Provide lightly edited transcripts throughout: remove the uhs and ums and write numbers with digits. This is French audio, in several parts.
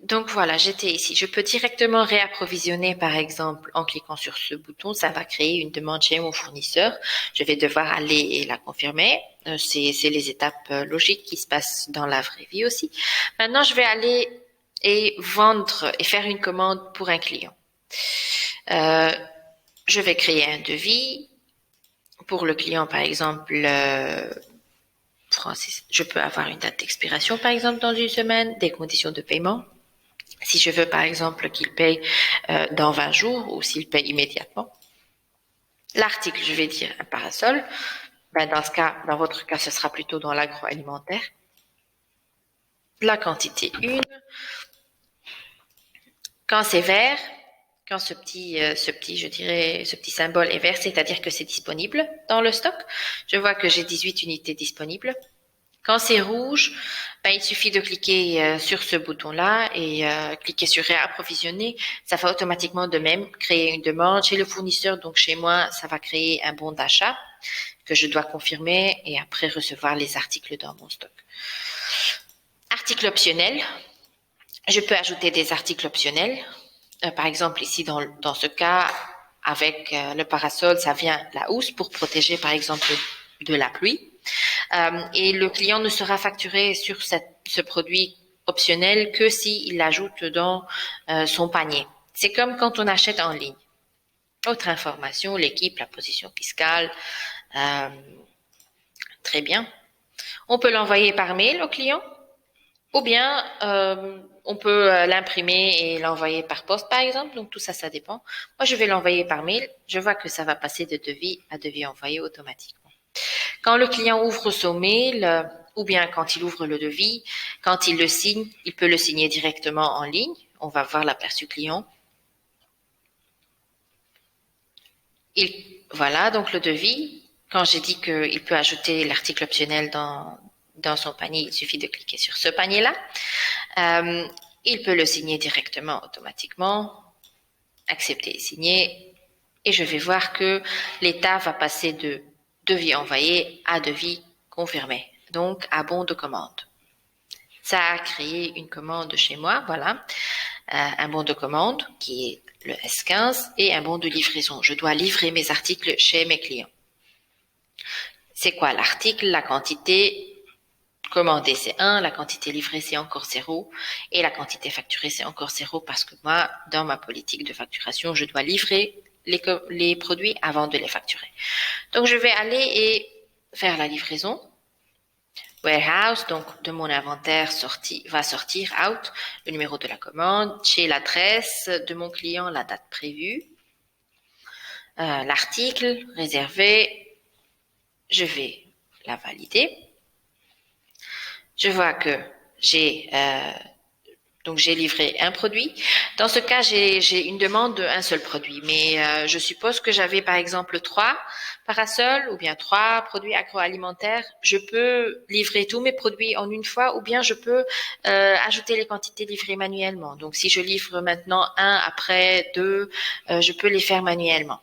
Donc voilà, j'étais ici. Je peux directement réapprovisionner, par exemple, en cliquant sur ce bouton. Ça va créer une demande chez mon fournisseur. Je vais devoir aller et la confirmer. C'est les étapes logiques qui se passent dans la vraie vie aussi. Maintenant, je vais aller et vendre et faire une commande pour un client. Euh, je vais créer un devis. Pour le client, par exemple, Francis, je peux avoir une date d'expiration, par exemple, dans une semaine, des conditions de paiement. Si je veux, par exemple, qu'il paye dans 20 jours ou s'il paye immédiatement. L'article, je vais dire un parasol. Ben, dans votre cas, ce sera plutôt dans l'agroalimentaire. La quantité 1. Quand c'est vert, quand ce petit symbole est vert, c'est-à-dire que c'est disponible dans le stock. Je vois que j'ai 18 unités disponibles. Quand c'est rouge, ben, il suffit de cliquer sur ce bouton-là et cliquer sur réapprovisionner. Ça va automatiquement de même créer une demande chez le fournisseur. Donc chez moi, ça va créer un bon d'achat que je dois confirmer et après recevoir les articles dans mon stock. Article optionnel. Je peux ajouter des articles optionnels. Par exemple, ici, dans ce cas, avec le parasol, ça vient la housse pour protéger, par exemple, de la pluie. Et le client ne sera facturé sur ce produit optionnel que s'il l'ajoute dans son panier. C'est comme quand on achète en ligne. Autre information, l'équipe, la position fiscale. Euh, très bien. On peut l'envoyer par mail au client ou bien on peut l'imprimer et l'envoyer par poste, par exemple. Donc tout ça, ça dépend. Moi, je vais l'envoyer par mail. Je vois que ça va passer de devis à devis envoyé automatiquement. Quand le client ouvre son mail, ou bien quand il ouvre le devis, quand il le signe, il peut le signer directement en ligne. On va voir l'aperçu client. Voilà, donc le devis. Quand j'ai dit qu'il peut ajouter l'article optionnel dans son panier, il suffit de cliquer sur ce panier-là. Il peut le signer directement, automatiquement. Accepter et signer. Et je vais voir que l'état va passer de devis envoyé à devis confirmé. Donc, à bon de commande. Ça a créé une commande chez moi, voilà. Un bon de commande qui est le S15 et un bon de livraison. Je dois livrer mes articles chez mes clients. C'est quoi l'article? La quantité commandée, c'est 1, la quantité livrée, c'est encore 0, et la quantité facturée, c'est encore 0, parce que moi, dans ma politique de facturation, je dois livrer les produits avant de les facturer. Donc, je vais aller et faire la livraison. Warehouse, donc de mon inventaire va sortir out le numéro de la commande, chez l'adresse de mon client, la date prévue, l'article réservé, je vais la valider. Je vois que j'ai livré un produit. Dans ce cas, j'ai une demande d'un seul produit, mais je suppose que j'avais par exemple 3 parasols ou bien 3 produits agroalimentaires. Je peux livrer tous mes produits en une fois ou bien je peux ajouter les quantités livrées manuellement. Donc si je livre maintenant 1 après 2, je peux les faire manuellement.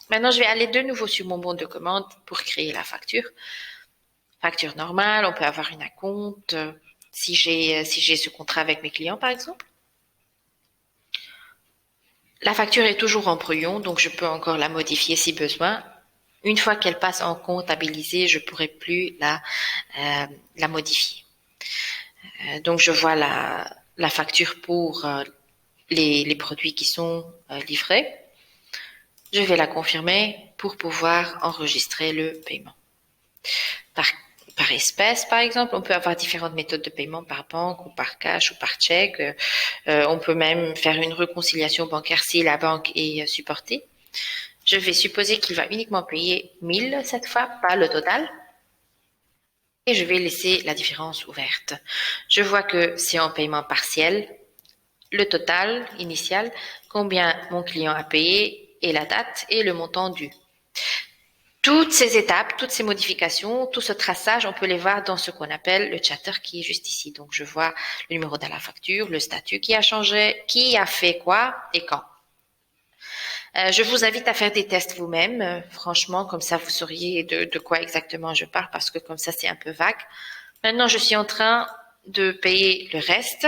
Maintenant, je vais aller de nouveau sur mon bon de commande pour créer la facture. Facture normale, on peut avoir une acompte. Si j'ai ce contrat avec mes clients, par exemple. La facture est toujours en brouillon, donc je peux encore la modifier si besoin. Une fois qu'elle passe en comptabilisé, je ne pourrai plus la modifier. Donc je vois la facture pour les produits qui sont livrés. Je vais la confirmer pour pouvoir enregistrer le paiement. Par espèce, par exemple, on peut avoir différentes méthodes de paiement par banque ou par cash ou par chèque. On peut même faire une réconciliation bancaire si la banque est supportée. Je vais supposer qu'il va uniquement payer 1000 cette fois, pas le total. Et je vais laisser la différence ouverte. Je vois que c'est en paiement partiel. Le total initial, combien mon client a payé et la date et le montant dû. Toutes ces étapes, toutes ces modifications, tout ce traçage, on peut les voir dans ce qu'on appelle le chatter qui est juste ici. Donc, je vois le numéro de la facture, le statut qui a changé, qui a fait quoi et quand. Je vous invite à faire des tests vous-même. Franchement, comme ça, vous sauriez de quoi exactement je parle parce que comme ça, c'est un peu vague. Maintenant, je suis en train de payer le reste.